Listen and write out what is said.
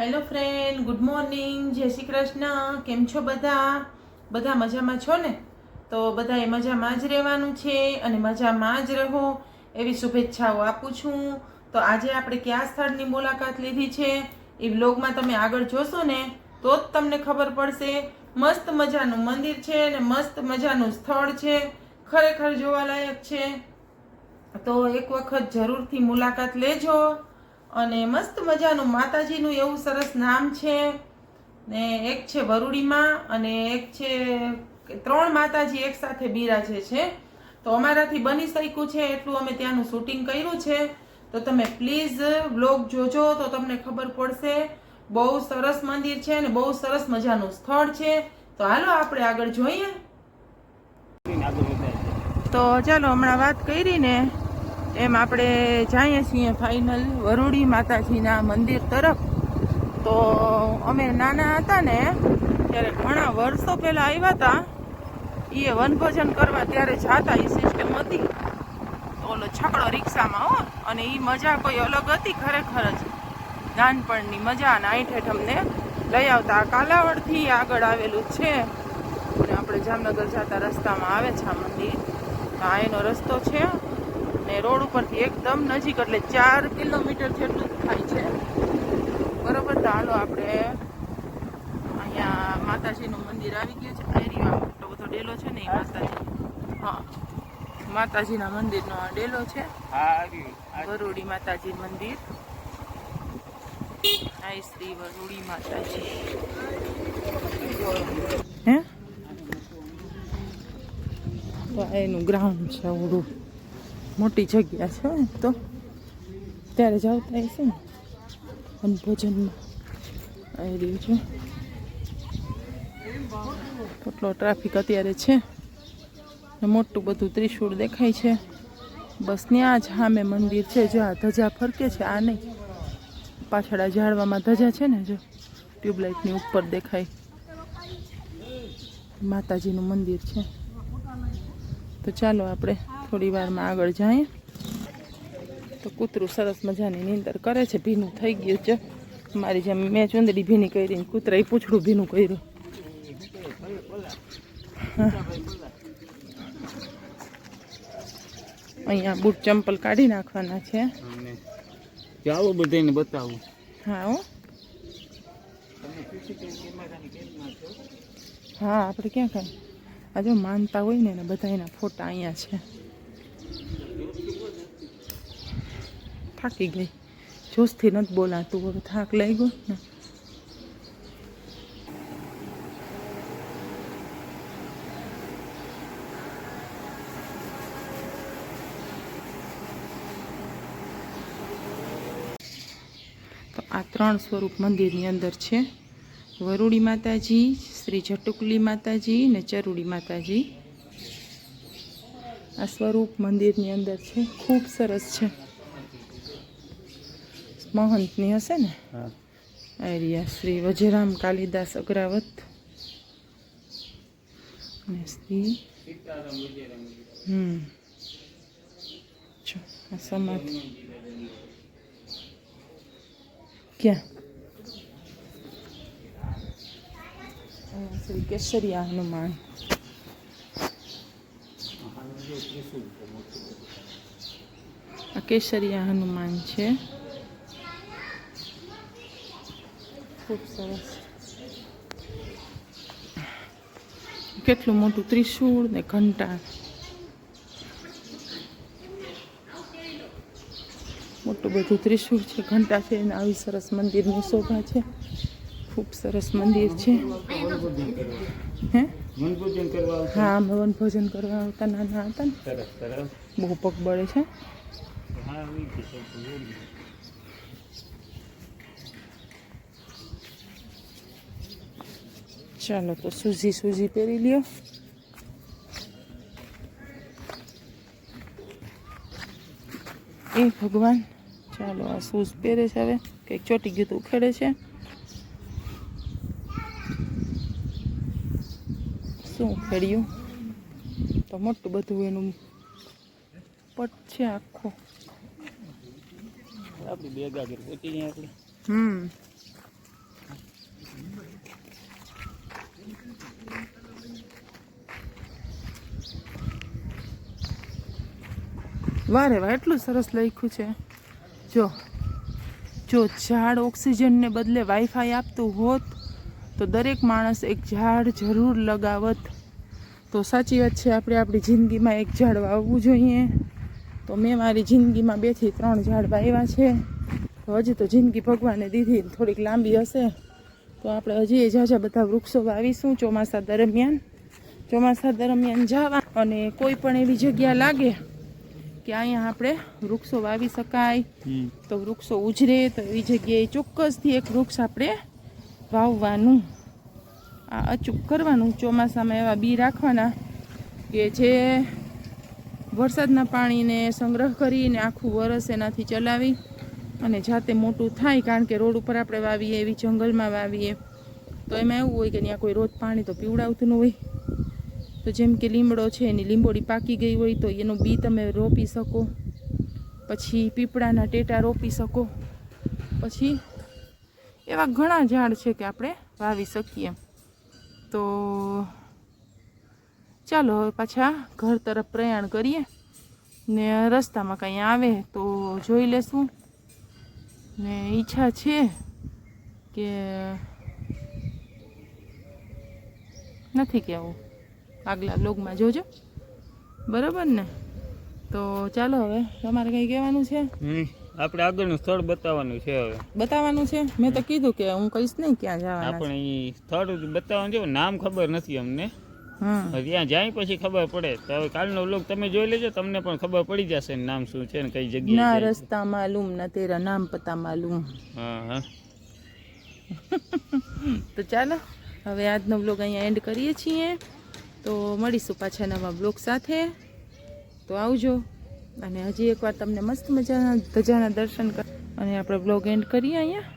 Hello friend, good morning, જય શ્રી કૃષ્ણ. કેમ છો બધા મજામાં છો ને? તો બધાએ મજામાં જ રહેવાનું છે અને મજામાં જ રહો એવી શુભેચ્છાઓ આપું છું. તો આજે આપણે કયા સ્થળની મુલાકાત લીધી છે એ વ્લોગમાં તમે આગળ જોશો ને તો જ તમને ખબર પડશે. મસ્ત મજાનું મંદિર છે અને મસ્ત મજાનું સ્થળ છે, ખરેખર જોવાલાયક છે. તો એક વખત જરૂરથી મુલાકાત લેજો. અને મસ્ત મજાનું માતાજીનું એવું સરસ નામ છે ને, એક છે વરુડીમાં અને એક છે, 3 માતાજી એક સાથે બિરાજે છે. તો અમારાથી બની શક્યું છે એટલું અમે ત્યાંનું શૂટિંગ કર્યું છે. તો તમે પ્લીઝ વ્લોગ જોજો તો તમને ખબર પડશે. બહુ સરસ મંદિર છે અને બહુ સરસ મજાનું સ્થળ છે. તો હાલો આપણે આગળ જોઈએ. તો ચાલો, હમણાં વાત કરી ને એમ આપણે જઈએ છીએ ફાઇનલ વરુડી માતાજીના મંદિર તરફ. તો અમે નાના હતા ને ત્યારે ઘણા વર્ષો પહેલા આવ્યા હતા, એ વનભોજન કરવા ત્યારે જાતા. એ સિસ્ટમ હતી ઓલો છકડો રિક્ષામાં, હો, અને એ મજા કોઈ અલગ હતી. ખરેખર જ નાનપણની મજા. અને આઠ અમને લઈ આવતા. કાલાવડથી આગળ આવેલું છે અને આપણે જામનગર જતા રસ્તામાં આવે છે આ મંદિર. આ એનો રસ્તો છે ને રોડ ઉપરથી એકદમ નજીક, એટલે 4 કિલોમીટર જેટલું જ થાય છે. બરોબર. તો હાલો આપણે અહીંયા માતાજીનું મંદિર આવી ગયું છે. એરિયા મોટો બધો ડેલો છે ને, એ માતાજી, હા, માતાજીના મંદિરનો આ ડેલો છે. વરુડી માતાજી મંદિર. આ શ્રી વરુડી માતાજી હે. તો એનું ગ્રાઉન્ડ છે, ઓડું મોટી જગ્યા છે. તો ત્યારે જ આવતા હશે ને વનભોજનમાં. આવી રહ્યું છે. કેટલો ટ્રાફિક અત્યારે છે. મોટું બધું ત્રિશૂળ દેખાય છે. બસ ત્યાં જ સામે મંદિર છે. જો આ ધજા ફરકે છે, આ નહીં, પાછળ આ ઝાડવામાં ધજા છે ને, જો ટ્યુબલાઇટની ઉપર દેખાય. માતાજીનું મંદિર છે. તો ચાલો આપણે થોડી વારમાં આગળ જઈએ. તો કૂતરું સરસ મજાની નીંદર કરે છે. ભીનું થઈ ગયું છે મારી જેમ. મેં ચુંદડી ભીની કરીને કૂતરાએ પૂંછડું ભીનું કર્યું. અહીંયા બૂટ ચંપલ કાઢી નાખવાના છે. આવું બધાને બતાવું. હા, હો, હા, આપણે ક્યાં કાંઈ આ જો માનતા હોય ને બધા એના ફોટા અહીંયા છે. થાકી ગઈ, જોશથી નથી બોલાતું, હવે થાક લઈ ગયો ને. તો આ 3 સ્વરૂપ મંદિરની અંદર છે. વરુડી માતાજી, શ્રી જટુકલી માતાજી ને ચરુડી માતાજી. આ સ્વરૂપ મંદિરની અંદર છે. ખૂબ સરસ છે. મહંતની હશે ને. એરિયા શ્રી વજરામ કાલિદાસ અગ્રાવત અને શ્રી આ સમાધિ ક્યાં? શ્રી કેસરિયા હનુમાન. આ કેસરિયા હનુમાન છે. ખૂબ સરસ. કેટલું મોટું ત્રિશૂળ ને ઘંટા. મોટું બધું ત્રિશૂળ છે, ઘંટા છે, અને આવી સરસ મંદિરની શોભા છે. ખૂબ સરસ મંદિર છે. હે, હા, અમે વનભોજન કરવા આવતા નાના હતા ને. બહુ પગ બળે છે. ચાલો, તો સૂઝી પહેરી લ્યો. એ ભગવાન, ચાલો આ શૂઝ પહેરે છે. હવે કંઈક ચોટી ગયું તો ઉખેડે છે. શું ઉખેડ્યું? તો મોટું બધું એનું પટ છે આખો. આપણી બેગ આગળ પહોંચી જાય આપણે. વારે વાહ એટલું સરસ લખ્યું છે. જો ઝાડ ઓક્સિજનને બદલે વાઈફાઈ આપતું હોત તો દરેક માણસ એક ઝાડ જરૂર લગાવત. તો સાચી વાત છે, આપણે આપણી જિંદગીમાં એક ઝાડ વાવવું જોઈએ. તો મેં મારી જિંદગીમાં 2 થી 3 ઝાડ વાવ્યા છે. તો હજી તો જિંદગી ભગવાને દીધી થોડીક લાંબી હશે તો આપણે હજી ઝાઝા બધા વૃક્ષો વાવીશું ચોમાસા દરમિયાન જવા. અને કોઈ પણ એવી જગ્યા લાગે કે અહીંયા આપણે વૃક્ષો વાવી શકાય તો વૃક્ષો ઉછરે તો એવી જગ્યાએ ચોક્કસથી એક વૃક્ષ આપણે વાવવાનું. આ અચૂક કરવાનું. ચોમાસામાં એવા બી રાખવાના કે જે વરસાદના પાણીને સંગ્રહ કરીને આખું વરસ એનાથી ચલાવી અને જાતે મોટું થાય. કારણ કે રોડ ઉપર આપણે વાવીએ, એવી જંગલમાં વાવીએ તો એમાં એવું હોય કે ત્યાં કોઈ રોજ પાણી તો પીવડાવતું ન હોય. તો જેમ કે લીમડો છે, એની લીંબોડી પાકી ગઈ હોય તો એનું બી તમે રોપી શકો. પછી પીપળાના ટેટા રોપી શકો. પછી એવા ઘણા ઝાડ છે કે આપણે વાવી શકીએ. તો ચાલો હવે પાછા ઘર તરફ પ્રયાણ કરીએ ને રસ્તામાં કંઈ આવે તો જોઈ લેશું. ને ઈચ્છા છે કે નથી કહેવું, આગલા બ્લોગમાં જોજો, બરાબર ને? તો ચાલો હવે તમારે કંઈ કહેવાનું છે? આપણે આગળનું સ્થળ બતાવવાનું છે. હવે બતાવવાનું છે? મેં તો કીધું કે હું કહીશ નહીં ક્યાં જવાના. આપણે એ સ્થળ બતાવવાનું છે, નામ ખબર નથી અમને. ત્યાં જાય પછી ખબર પડે. તો હવે કાલનો વ્લોગ તમે જોઈ લેજો, તમને પણ ખબર પડી જશે નામ શું છે ને કઈ જગ્યાએ. ના રસ્તા માલુમ ના તેરા નામ પતા માલુમ. હા. તો ચાલો હવે આજનો વ્લોગ અહીંયા એન્ડ કરીએ છીએ. તો મળીશું પાછા નવા બ્લોગ સાથે. તો આવજો. અને હજી એકવાર તમને મસ્ત મજાના ધજાના દર્શન કર અને આપણે બ્લોગ એન્ડ કરીએ અહીંયા.